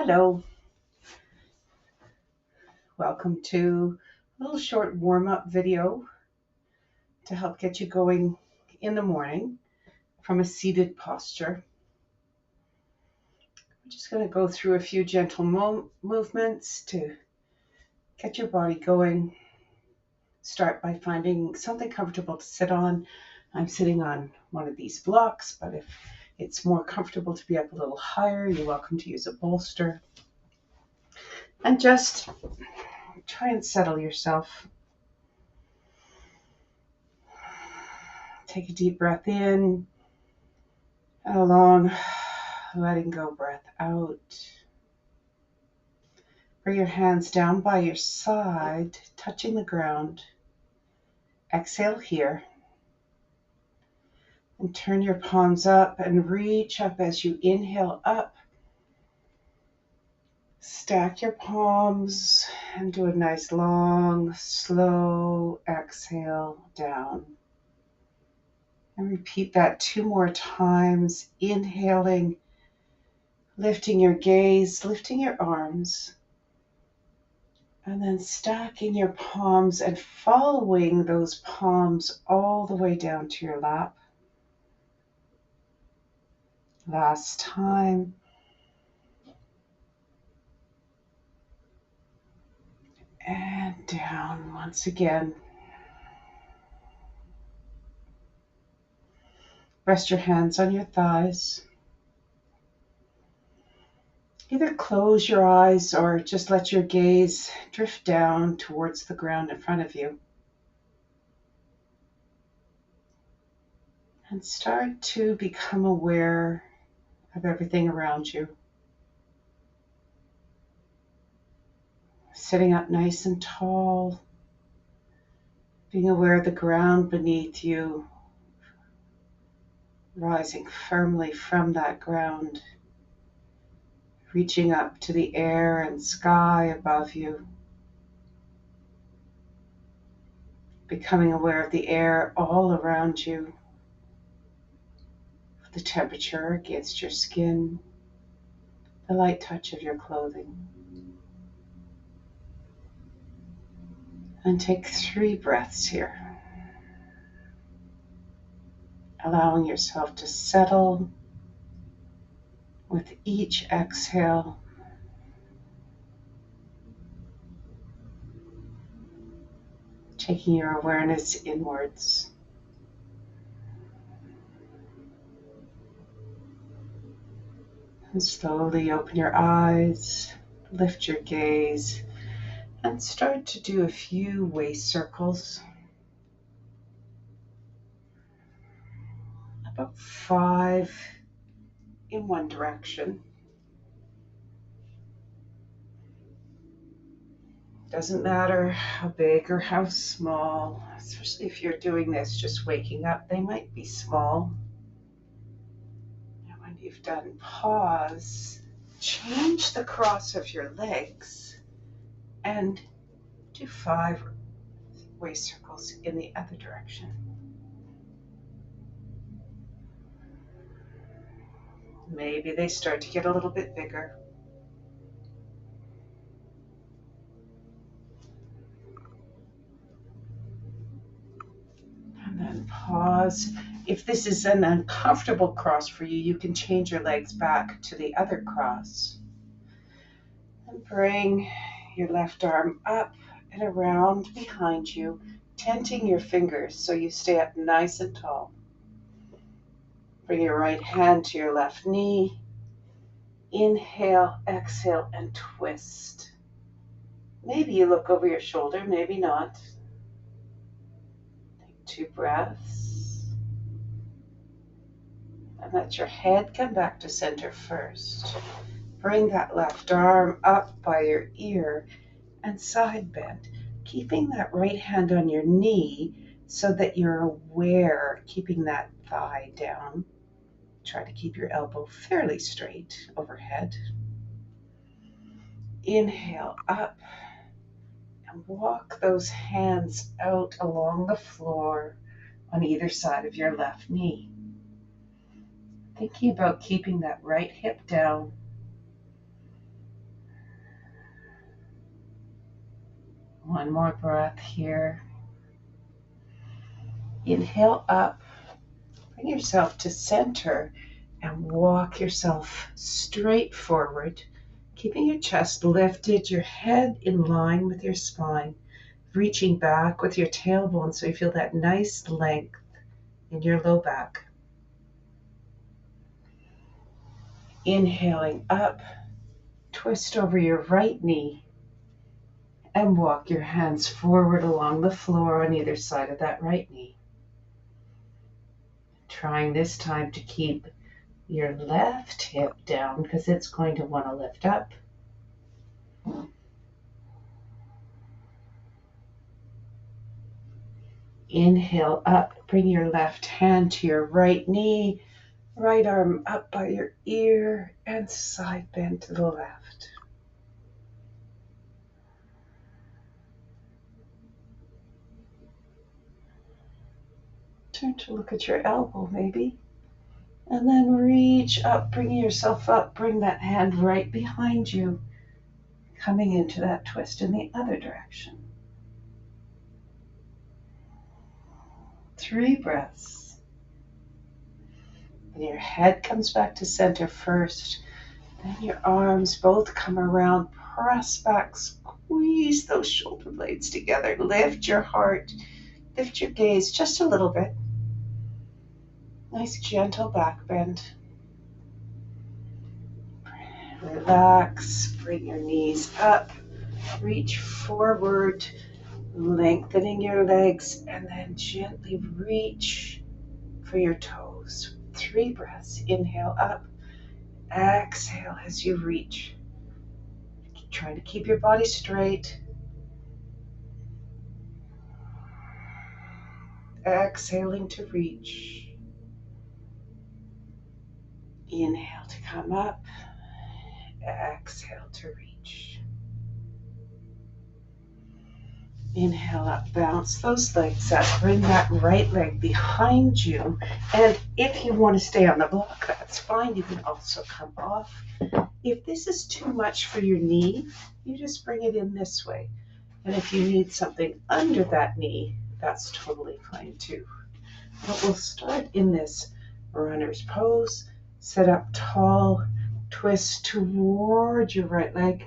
Hello, welcome to a little short warm-up video to help get you going in the morning from a seated posture. We're just going to go through a few gentle movements to get your body going. Start by finding something comfortable to sit on. I'm sitting on one of these blocks, but if it's more comfortable to be up a little higher, you're welcome to use a bolster. And just try and settle yourself. Take a deep breath in, and a long letting go breath out. Bring your hands down by your side, touching the ground. Exhale here. And turn your palms up and reach up as you inhale up. Stack your palms and do a nice long, slow exhale down. And repeat that 2 more times. Inhaling, lifting your gaze, lifting your arms. And then stacking your palms and following those palms all the way down to your lap. Last time. And down once again. Rest your hands on your thighs. Either close your eyes or just let your gaze drift down towards the ground in front of you. And start to become aware of everything around you. Sitting up nice and tall, being aware of the ground beneath you, rising firmly from that ground, reaching up to the air and sky above you, becoming aware of the air all around you, the temperature against your skin, the light touch of your clothing. And take 3 breaths here, allowing yourself to settle with each exhale. Taking your awareness inwards. And slowly open your eyes, lift your gaze, and start to do a few waist circles. About 5 in one direction. Doesn't matter how big or how small, especially if you're doing this just waking up, they might be small. And when you've done, pause, change the cross of your legs, and do 5 waist circles in the other direction. Maybe they start to get a little bit bigger. And then pause. If this is an uncomfortable cross for you, you can change your legs back to the other cross. And bring your left arm up and around behind you, tenting your fingers so you stay up nice and tall. Bring your right hand to your left knee. Inhale, exhale, and twist. Maybe you look over your shoulder, maybe not. Take 2 breaths. And let your head come back to center first. Bring that left arm up by your ear and side bend, keeping that right hand on your knee so that you're aware, keeping that thigh down. Try to keep your elbow fairly straight overhead. Inhale up and walk those hands out along the floor on either side of your left knee. Thinking about keeping that right hip down. One more breath here. Inhale up. Bring yourself to center and walk yourself straight forward, keeping your chest lifted, your head in line with your spine, reaching back with your tailbone so you feel that nice length in your low back. Inhaling up, twist over your right knee and walk your hands forward along the floor on either side of that right knee. Trying this time to keep your left hip down because it's going to want to lift up. Inhale up, bring your left hand to your right knee, right arm up by your ear, and side bend to the left. Turn to look at your elbow maybe, and then reach up, bring yourself up, bring that hand right behind you, coming into that twist in the other direction. 3 breaths. And your head comes back to center first. Then your arms both come around. Press back. Squeeze those shoulder blades together. Lift your heart. Lift your gaze just a little bit. Nice gentle back bend. Relax. Bring your knees up. Reach forward. Lengthening your legs. And then gently reach for your toes. 3 breaths. Inhale up. Exhale as you reach. Trying to keep your body straight. Exhaling to reach. Inhale to come up. Exhale to reach. Inhale up, bounce those legs up. Bring that right leg behind you. And if you want to stay on the block, that's fine. You can also come off. If this is too much for your knee, you just bring it in this way. And if you need something under that knee, that's totally fine too. But we'll start in this runner's pose. Sit up tall, twist toward your right leg.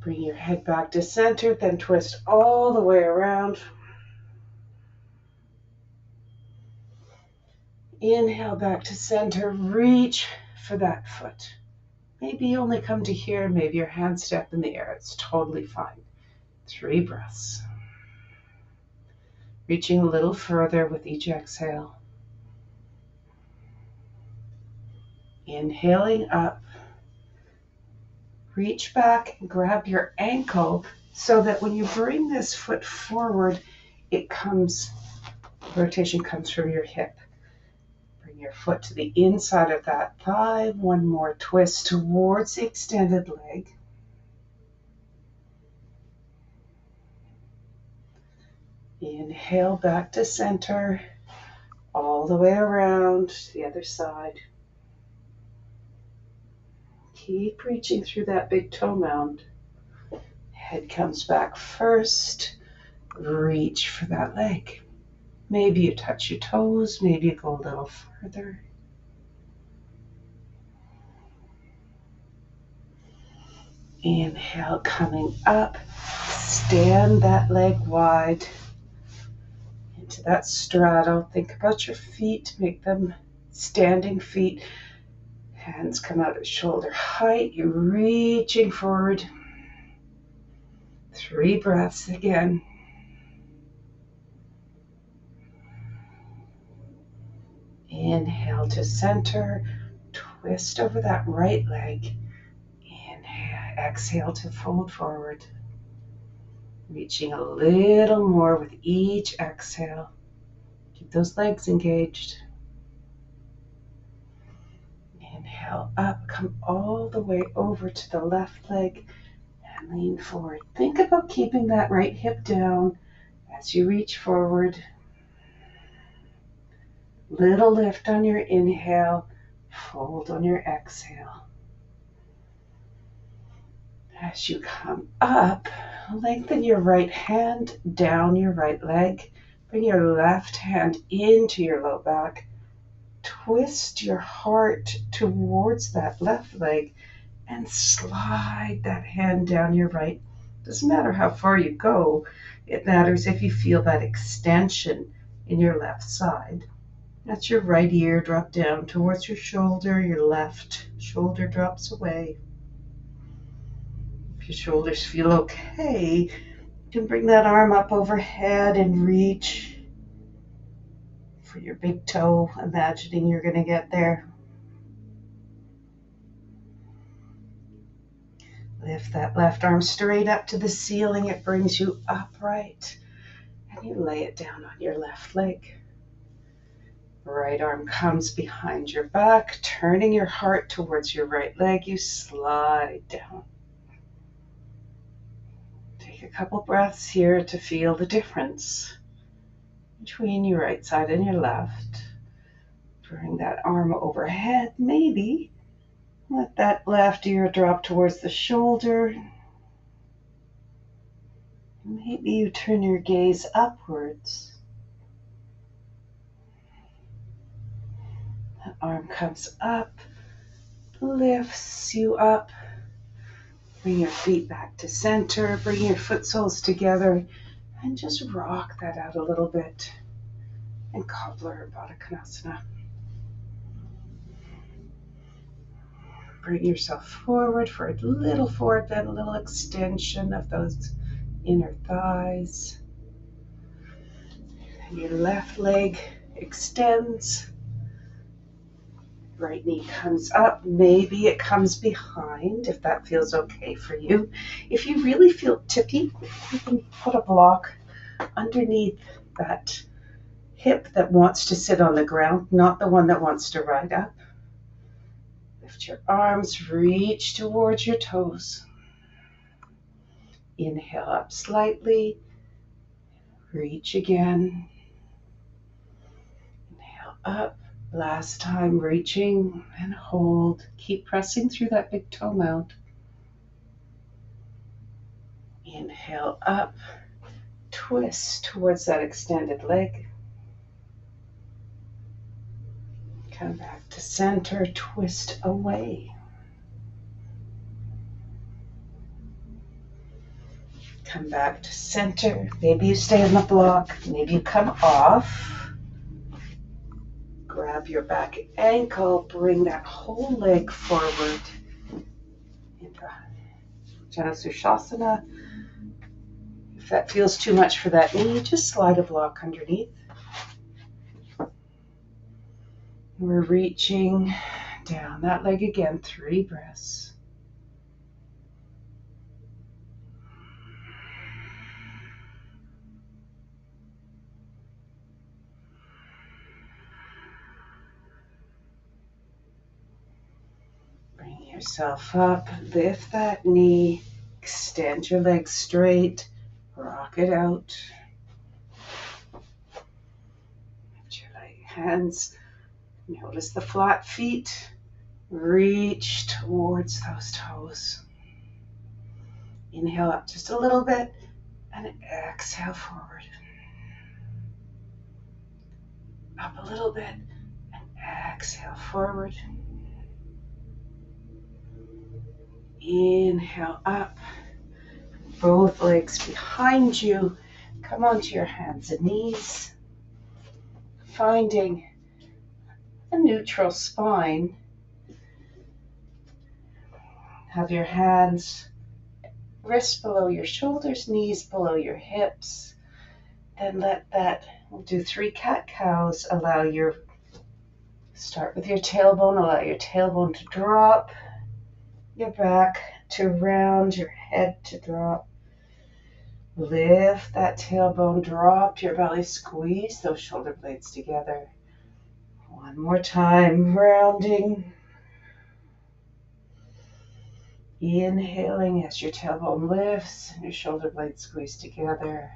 Bring your head back to center, then twist all the way around. Inhale back to center, reach for that foot. Maybe you only come to here, maybe your hands step in the air. It's totally fine. 3 breaths. Reaching a little further with each exhale. Inhaling up. Reach back and grab your ankle so that when you bring this foot forward, rotation comes from your hip. Bring your foot to the inside of that thigh. One more twist towards the extended leg. Inhale back to center, all the way around to the other side. Keep reaching through that big toe mound. Head comes back first. Reach for that leg. Maybe you touch your toes, maybe you go a little further. Inhale, coming up. Stand that leg wide into that straddle. Think about your feet. Make them standing feet. Hands come out at shoulder height. You're reaching forward. 3 breaths again. Inhale to center. Twist over that right leg. Inhale. Exhale to fold forward. Reaching a little more with each exhale. Keep those legs engaged. Inhale up, come all the way over to the left leg and lean forward. Think about keeping that right hip down as you reach forward. Little lift on your inhale, fold on your exhale. As you come up, lengthen your right hand down your right leg. Bring your left hand into your low back. Twist your heart towards that left leg and slide that hand down your right. Doesn't matter how far you go. It matters if you feel that extension in your left side. That's your right ear drop down towards your shoulder. Your left shoulder drops away. If your shoulders feel okay, you can bring that arm up overhead and reach for your big toe, imagining you're going to get there. Lift that left arm straight up to the ceiling. It brings you upright. And you lay it down on your left leg. Right arm comes behind your back, turning your heart towards your right leg. You slide down. Take a couple breaths here to feel the difference between your right side and your left. Bring that arm overhead, maybe. Let that left ear drop towards the shoulder. Maybe you turn your gaze upwards. That arm comes up, lifts you up. Bring your feet back to center. Bring your foot soles together and just rock that out a little bit. And cobbler Baddha Konasana. Bring yourself forward for a little forward bend, a little extension of those inner thighs. And your left leg extends. Right knee comes up. Maybe it comes behind if that feels okay for you. If you really feel tippy, you can put a block underneath that hip that wants to sit on the ground, not the one that wants to ride up. Lift your arms, reach towards your toes. Inhale up slightly. Reach again. Inhale up. Last time, reaching and hold. Keep pressing through that big toe mount. Inhale up. Twist towards that extended leg. Come back to center. Twist away. Come back to center. Maybe you stay on the block. Maybe you come off. Grab your back ankle. Bring that whole leg forward. Into Janasushasana. If that feels too much for that knee, just slide a block underneath. We're reaching down that leg again. 3 breaths. Bring yourself up. Lift that knee. Extend your legs straight. Rock it out. Lift your right hands. Notice the flat feet. Reach towards those toes. Inhale up just a little bit and exhale forward. Up a little bit and exhale forward. Inhale up. Both legs behind you. Come onto your hands and knees. Finding a neutral spine. Have your hands, wrists below your shoulders, knees below your hips. Then we'll do 3 cat-cows. Start with your tailbone. Allow your tailbone to drop. Your back to round, your head to drop. Lift that tailbone, drop your belly, squeeze those shoulder blades together. One more time, rounding. Inhaling as your tailbone lifts and your shoulder blades squeeze together.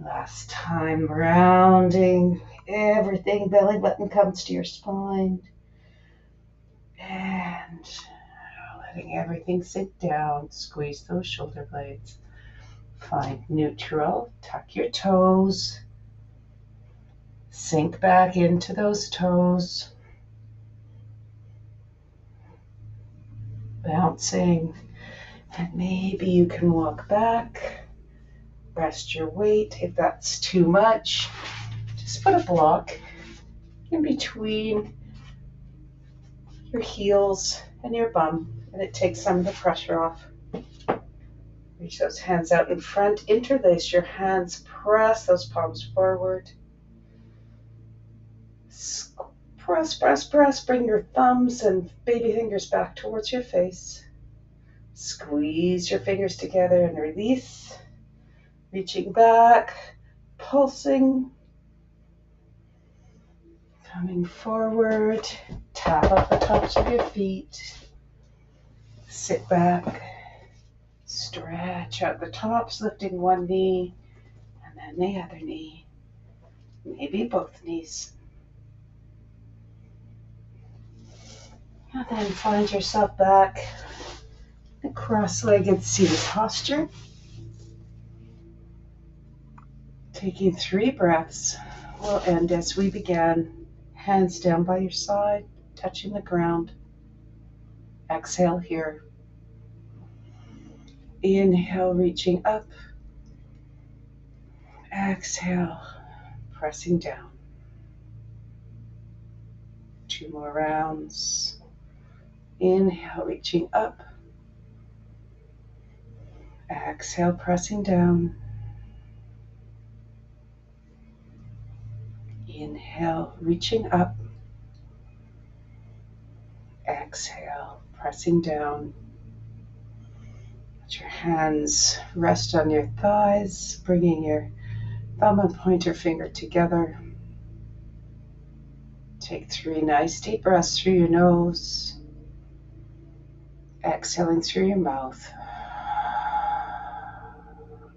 Last time, rounding everything, belly button comes to your spine. And letting everything sink down. Squeeze those shoulder blades. Find neutral. Tuck your toes. Sink back into those toes. Bouncing. And maybe you can walk back. Rest your weight. If that's too much, just put a block in between your heels and your bum, and it takes some of the pressure off. Reach those hands out in front. Interlace your hands. Press those palms forward. Press, press, press. Bring your thumbs and baby fingers back towards your face. Squeeze your fingers together and release. Reaching back, pulsing. Coming forward. Tap up the tops of your feet. Sit back. Stretch out the tops, lifting one knee and then the other knee. Maybe both knees. And then find yourself back in cross-legged seated posture. Taking 3 breaths. We'll end as we began. Hands down by your side, touching the ground. Exhale here. Inhale, reaching up. Exhale, pressing down. 2 more rounds. Inhale, reaching up. Exhale, pressing down. Inhale, reaching up. Exhale, pressing down. Let your hands rest on your thighs, bringing your thumb and pointer finger together. Take 3 nice deep breaths through your nose. Exhaling through your mouth.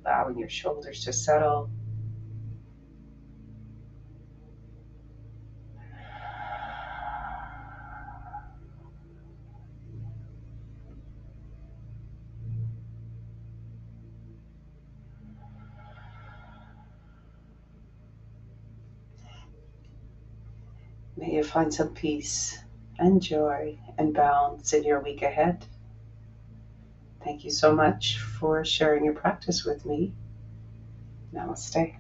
Allowing your shoulders to settle. May you find some peace and joy and balance in your week ahead. Thank you so much for sharing your practice with me. Namaste.